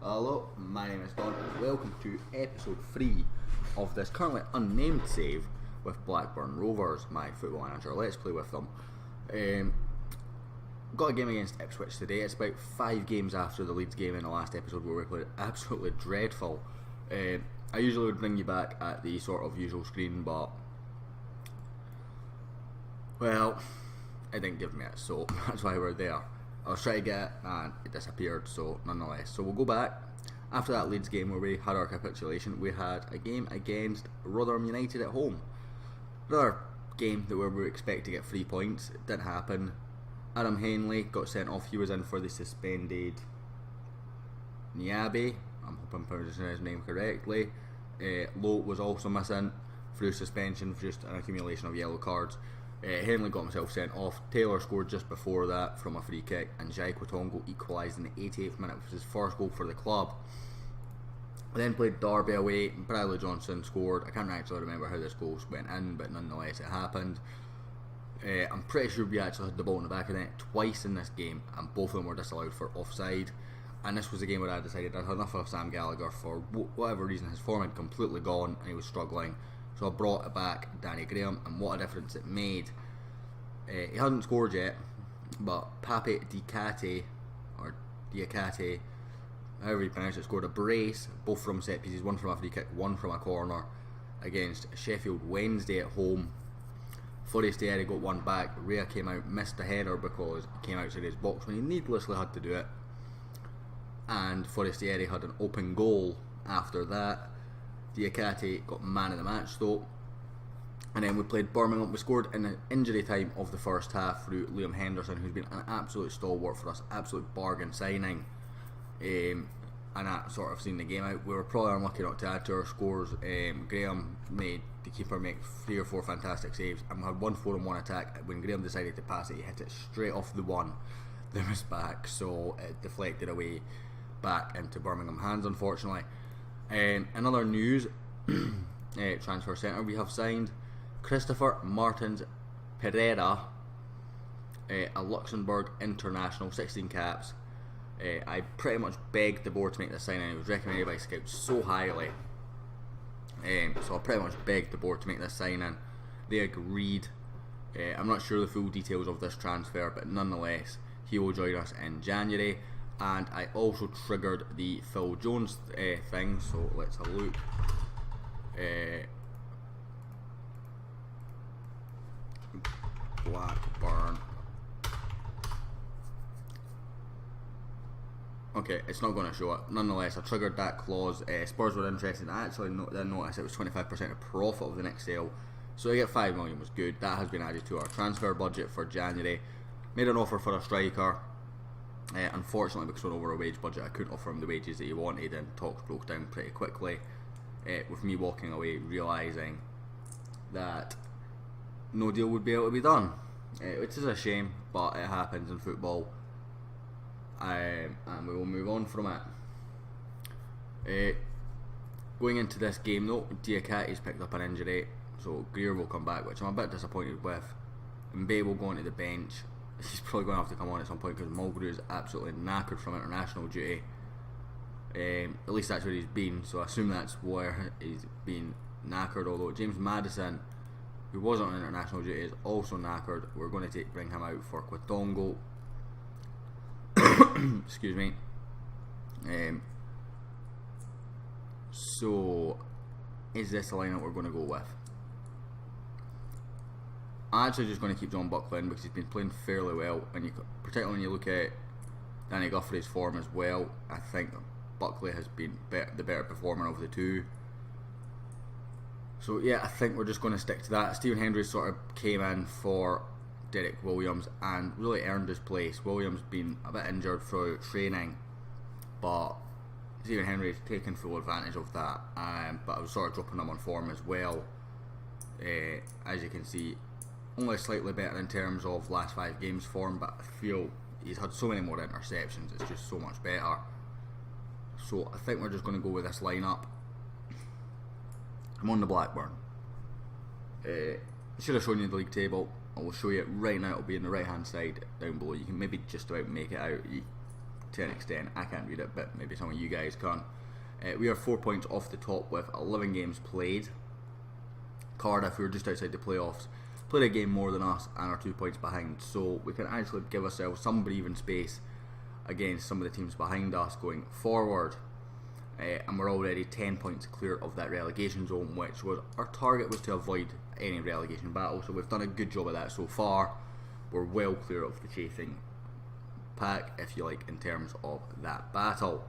Hello, my name is Don and welcome to episode 3 of this currently unnamed save with Blackburn Rovers, my football manager. Let's play with them. Got a game against Ipswich today. It's about 5 games after the Leeds game in the last episode where we played absolutely dreadful. I usually would bring you back at the sort of usual screen, but well, it didn't give me it, so that's why we're there. I was trying to get it and it disappeared, so nonetheless. So we'll go back. After that Leeds game where we had our capitulation, we had a game against Rotherham United at home. Another game that where we expect to get 3 points. It didn't happen. Adam Henley got sent off. He was in for the suspended Niabe. I'm hoping I'm pronouncing his name correctly. Lowe was also missing through suspension for just an accumulation of yellow cards. Henley got himself sent off. Taylor scored just before that from a free kick, and Jai Kwatongo equalised in the 88th minute, which was his first goal for the club. We then played Derby away. Bradley Johnson scored. I can't actually remember how this goal went in, but nonetheless it happened. I'm pretty sure we actually had the ball in the back of the net twice in this game, and both of them were disallowed for offside. And this was the game where I decided I'd had enough of Sam Gallagher. For whatever reason, his form had completely gone and he was struggling. So I brought it back, Danny Graham, and what a difference it made. He hadn't scored yet, but Pape Diakate, however you pronounce it, scored a brace, both from set pieces, one from a free kick, one from a corner, against Sheffield Wednesday at home. Forestieri got one back. Rea came out, missed the header because he came outside his box when he needlessly had to do it. And Forestieri had an open goal after that. Diakate got man of the match though. And then we played Birmingham. We scored in the injury time of the first half through Liam Henderson, who's been an absolute stalwart for us, absolute bargain signing. And that sort of seen the game out. We were probably unlucky not to add to our scores. Graham made the keeper make 3 or 4 fantastic saves, and we had 1-4 in one attack. When Graham decided to pass it, he hit it straight off the one that was back, so it deflected away back into Birmingham hands, unfortunately. Another news, transfer centre, we have signed Christopher Martins Pereira, a Luxembourg international, 16 caps. I pretty much begged the board to make this signing. It was recommended by scouts so highly, so I pretty much begged the board to make this signing. They agreed. I'm not sure the full details of this transfer, but nonetheless he will join us in January. And I also triggered the Phil Jones thing, so let's have a look. Blackburn. Okay, it's not going to show it. Nonetheless, I triggered that clause. Spurs were interested. I actually didn't notice it was 25% of profit of the next sale. So to get 5 million was good. That has been added to our transfer budget for January. Made an offer for a striker. Unfortunately, because we're over a wage budget, I couldn't offer him the wages that he wanted, and talks broke down pretty quickly. With me walking away, realising that no deal would be able to be done, which is a shame, but it happens in football. And we will move on from it. Going into this game though, Diakate's picked up an injury, so Greer will come back, which I'm a bit disappointed with. Mbaye will go onto the bench. He's probably going to have to come on at some point because Mulgrew is absolutely knackered from international duty. At least that's where he's been, so I assume that's where he's been knackered. Although James Maddison, who wasn't on international duty, is also knackered. We're going to bring him out for Kwatongo. Excuse me. So, is this the lineup we're going to go with? I'm actually just going to keep John Buckley in because he's been playing fairly well, and particularly when you look at Danny Guthrie's form as well, I think Buckley has been the better performer of the two. So yeah, I think we're just going to stick to that. Stephen Hendry sort of came in for Derek Williams and really earned his place. Williams been a bit injured through training, but Stephen Hendry has taken full advantage of that. But I was sort of dropping him on form as well. As you can see, only slightly better in terms of last 5 games form, but I feel he's had so many more interceptions, it's just so much better. So I think we're just going to go with this lineup. I'm on the Blackburn. I should have shown you the league table. I will show you it right now. It'll be on the right hand side down below. You can maybe just about make it out. You to an extent. I can't read it, but maybe some of you guys can. We are 4 points off the top with 11 games played. Cardiff, who are just outside the playoffs, played a game more than us and are 2 points behind, so we can actually give ourselves some breathing space against some of the teams behind us going forward. And we're already 10 points clear of that relegation zone, which was our target, was to avoid any relegation battle, so we've done a good job of that so far. We're well clear of the chasing pack, if you like, in terms of that battle.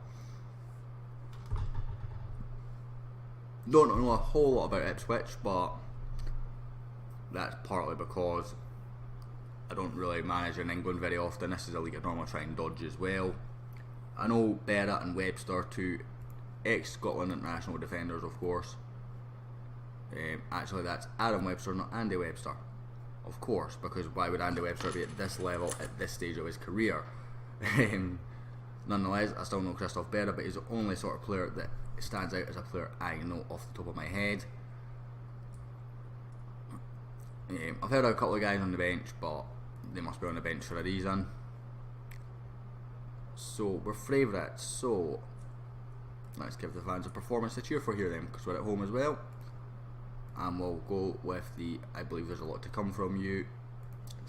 Don't know a whole lot about Ipswich, but that's partly because I don't really manage in England very often. This is a league I normally try and dodge as well. I know Berra and Webster, two ex-Scotland international defenders, of course. Actually, that's Aaron Webster, not Andy Webster. Of course, because why would Andy Webster be at this level at this stage of his career? Nonetheless, I still know Christoph Berra, but he's the only sort of player that stands out as a player I know off the top of my head. I've heard of a couple of guys on the bench, but they must be on the bench for a reason. So we're favourites, so let's give the fans a performance to cheer for here then, because we're at home as well. And we'll go with the, I believe there's a lot to come from you.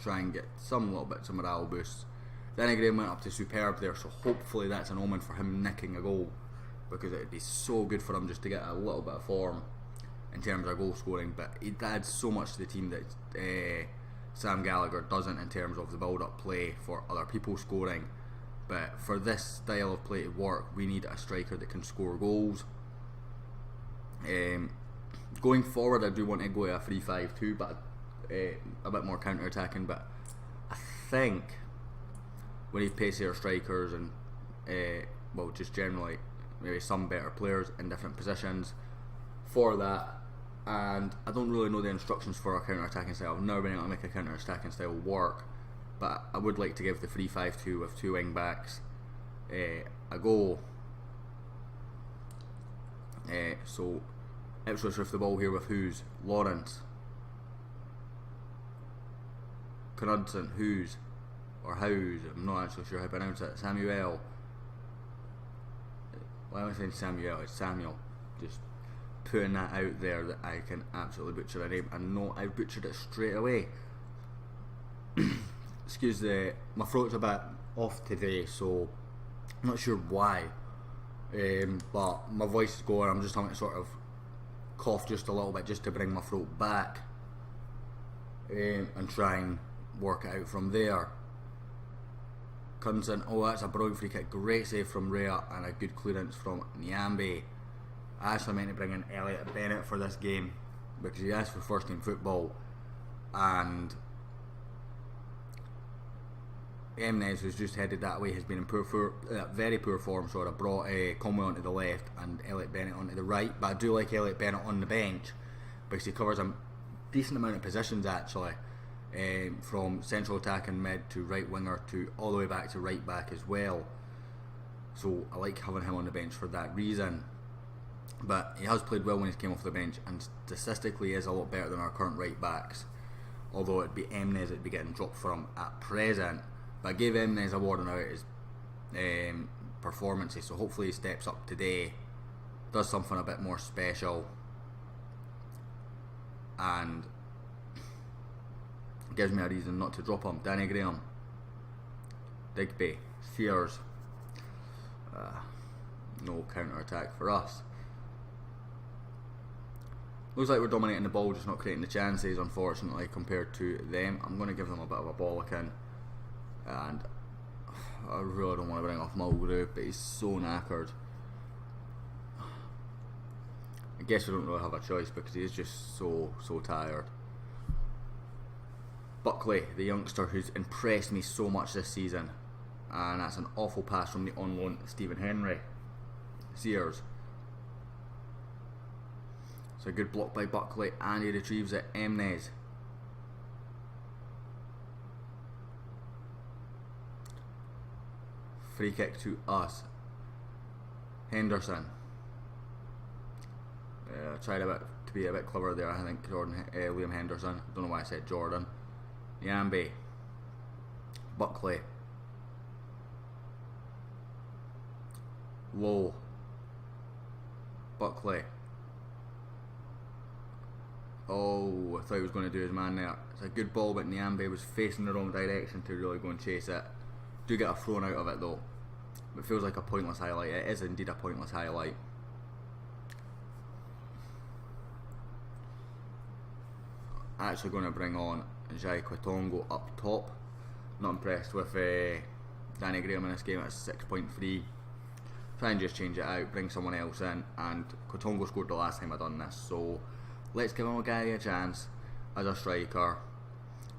Try and get some little bits of morale boosts. Danny Graham went up to superb there, so hopefully that's an omen for him nicking a goal, because it would be so good for him just to get a little bit of form in terms of goal scoring. But he adds so much to the team that Sam Gallagher doesn't in terms of the build-up play for other people scoring. But for this style of play to work, we need a striker that can score goals. Going forward, I do want to go a 3-5-2, but a bit more counter-attacking. But I think we need pacier strikers and well, just generally maybe some better players in different positions for that. And I don't really know the instructions for a counter-attacking style. I've never been able to make a counter-attacking style work, but I would like to give the 3-5-2 with two wing backs a go. So Ipswich with the ball here with who's? Lawrence, Knudsen, who's? Or Howes, I'm not actually sure how to pronounce it. Samuel. Why am I saying Samuel? It's Samuel. Just putting that out there that I can absolutely butcher a name. And no, I butchered it straight away. Excuse my throat's a bit off today, so I'm not sure why. But my voice is going. I'm just having to sort of cough just a little bit just to bring my throat back, and try and work it out from there. Comes in, oh, that's a brilliant free kick, great save from Rhea and a good clearance from Nyambe. I actually meant to bring in Elliot Bennett for this game because he asked for first team football, and Emnes, who's just headed that way, has been in very poor form, so I brought Conway onto the left and Elliot Bennett onto the right. But I do like Elliot Bennett on the bench because he covers a decent amount of positions actually, from central attack and mid to right winger to all the way back to right back as well. So I like having him on the bench for that reason. But he has played well when he came off the bench, and statistically is a lot better than our current right backs, although it'd be Emnes that'd be getting dropped from at present. But I gave Emnes a warning out his performances, so hopefully he steps up today, does something a bit more special, and gives me a reason not to drop him. Danny Graham, Digby, Sears. No counter attack for us. Looks like we're dominating the ball, just not creating the chances, unfortunately, compared to them. I'm going to give them a bit of a bollocking, and I really don't want to bring off Mulgrew, but he's so knackered. I guess we don't really have a choice because he is just so tired. Buckley, the youngster who's impressed me so much this season, and that's an awful pass from the on loan Stephen Henry. Sears. It's a good block by Buckley, and he retrieves it. Emnes. Free kick to us. Henderson. Tried to be a bit clever there, I think. Liam Henderson. Don't know why I said Jordan. Nyambe. Buckley. Low. Buckley. Oh, I thought he was going to do his man there. It's a good ball, but Nyambe was facing the wrong direction to really go and chase it. Do get a thrown out of it though. It feels like a pointless highlight. It is indeed a pointless highlight. Actually going to bring on Jai Kwatongo up top. Not impressed with Danny Graham in this game at 6.3. Try and just change it out, bring someone else in, and Kwatongo scored the last time I done this, so let's give him a chance as a striker.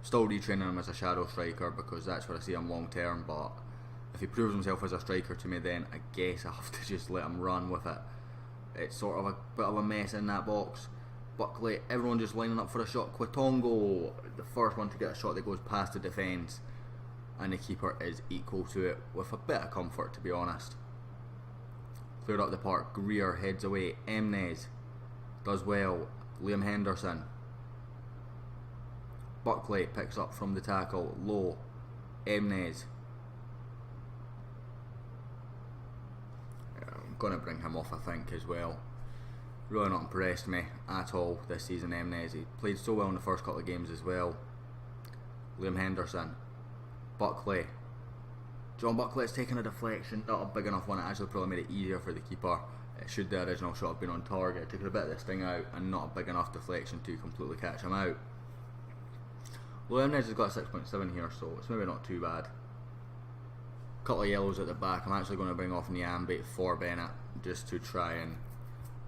Still retraining him as a shadow striker because that's where I see him long term, but if he proves himself as a striker to me, then I guess I have to just let him run with it. It's sort of a bit of a mess in that box. Buckley, everyone just lining up for a shot. Kwatongo, the first one to get a shot that goes past the defence, and the keeper is equal to it with a bit of comfort, to be honest. Cleared up the park. Greer heads away. Emnes does well. Liam Henderson. Buckley picks up from the tackle. Low. Emnes. I'm going to bring him off, I think, as well. Really not impressed me at all this season, Emnes. He played so well in the first couple of games as well. Liam Henderson. Buckley. John Buckley's taken a deflection, not a big enough one. It actually probably made it easier for the keeper. Should the original shot have been on target, it took a bit of this thing out and not a big enough deflection to completely catch him out. Emnes has got a 6.7 here, so it's maybe not too bad. Couple of yellows at the back. I'm actually going to bring off Nyambe for Bennett just to try and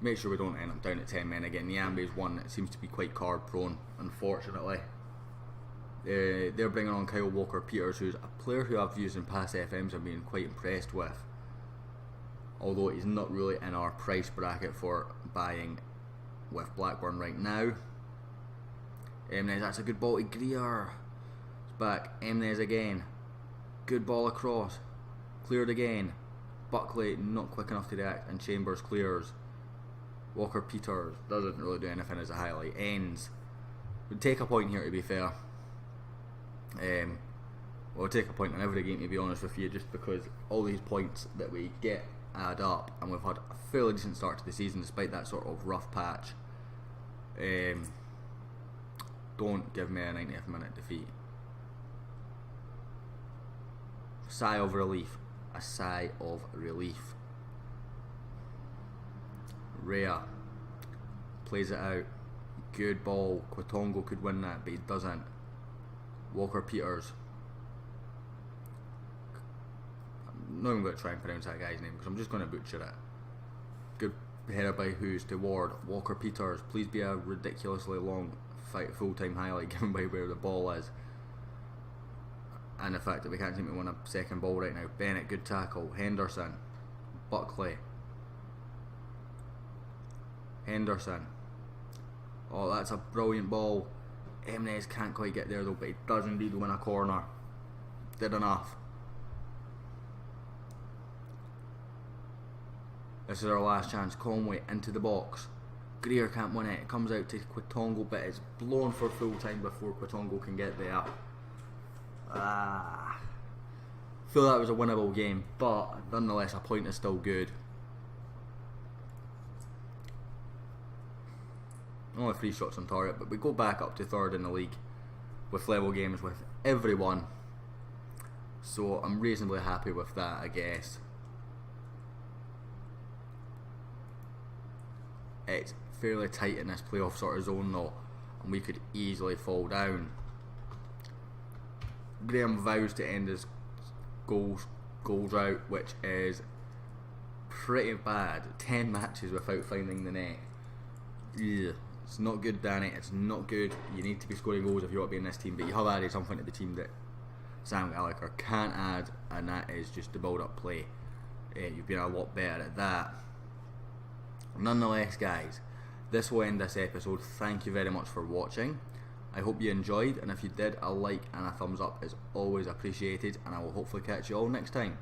make sure we don't end up down at 10 men again. Nyambe's one that seems to be quite card prone, unfortunately. They're bringing on Kyle Walker-Peters, who's a player who I've used in past FMs and been quite impressed with, although he's not really in our price bracket for buying with Blackburn right now. Emnes, that's a good ball to Greer. It's back. Emnes again. Good ball across. Cleared again. Buckley not quick enough to react, and Chambers clears. Walker-Peters doesn't really do anything as a highlight. Ends. Would take a point here, to be fair. We'll take a point in every game, to be honest with you, just because all these points that we get add up, and we've had a fairly decent start to the season despite that sort of rough patch. Don't give me a 90th minute defeat. Sigh of relief. A sigh of relief. Rhea plays it out. Good ball. Kwatongo could win that, but he doesn't. Walker-Peters. I'm not even going to try and pronounce that guy's name because I'm just going to butcher it. Good header by Hughes to Ward. Walker-Peters. Please be a ridiculously long full-time highlight given by where the ball is, and the fact that we can't seem to win a second ball right now. Bennett, good tackle. Henderson. Buckley. Henderson. Oh, that's a brilliant ball. Emnes can't quite get there though, but he does indeed win a corner. Did enough. This is our last chance. Conway into the box. Greer can't win it. It comes out to Kwatongo, but it's blown for full time before Kwatongo can get there. Feel that was a winnable game, but nonetheless a point is still good. Only 3 shots on target, but we go back up to 3rd in the league with level games with everyone, so I'm reasonably happy with that, I guess. It's fairly tight in this playoff sort of zone though, and we could easily fall down. Graham vows to end his goal drought, which is pretty bad. 10 matches without finding the net. Ugh. It's not good, Danny. It's not good. You need to be scoring goals if you want to be in this team, but you have added something to the team that Sam Gallagher can't add, and that is just the build-up play. You've been a lot better at that. Nonetheless, guys, this will end this episode. Thank you very much for watching. I hope you enjoyed, and if you did, a like and a thumbs up is always appreciated, and I will hopefully catch you all next time.